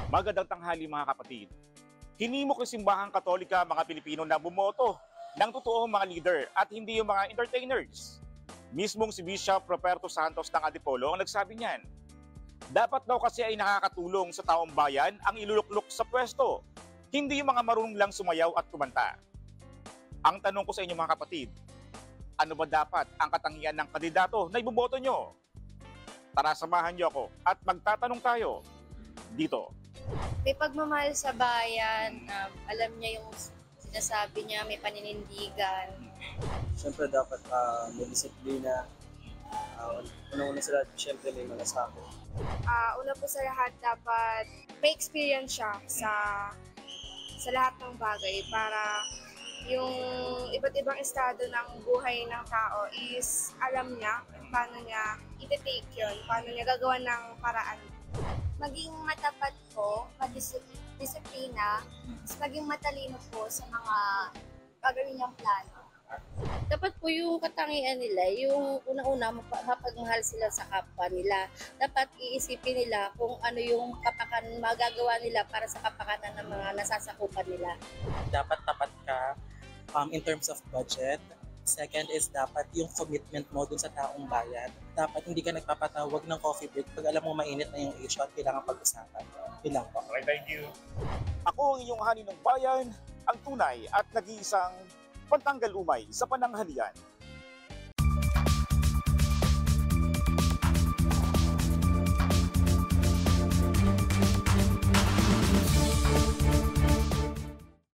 Magandang tanghali mga kapatid. Hinimok ng simbahang Katolika mga Pilipino na bumoto ng totoong mga leader at hindi yung mga entertainers. Mismong si Bishop Roberto Santos ng Antipolo ang nagsabi niyan. Dapat daw kasi ay nakakatulong sa taong bayan ang iluluklok sa pwesto, hindi yung mga marunong lang sumayaw at kumanta. Ang tanong ko sa inyo mga kapatid, ano ba dapat ang katangian ng kandidato na iboboto nyo? Tara samahan niyo ako at magtatanong tayo dito. May pagmamahal sa bayan, alam niya yung sinasabi niya, may paninindigan. Siyempre dapat may disiplina. Una-una sila, siyempre may malasakit. Una po sa lahat, dapat may experience siya sa lahat ng bagay para yung iba't ibang estado ng buhay ng tao is alam niya paano niya iti-take yun, paano niya gagawa ng paraan. Maging matapat po, disiplina, maging matalino po sa mga gagawin niyang plano. Dapat po yung katangian nila, yung unang-una mapagmahal sila sa kapwa nila. Dapat iisipin nila kung ano yung magagawa nila para sa kapakanan ng mga nasasakupan nila. Dapat tapat ka in terms of budget. Second is dapat yung commitment mo dun sa taong bayan. Dapat hindi ka nagpapatawag ng coffee break pag alam mo mainit na yung issue at kailangan pag-usapan. Yun lang po. Okay, thank you. Ako ang inyong hani ng bayan, ang tunay at nag-iisang pantanggal umay sa pananghalian.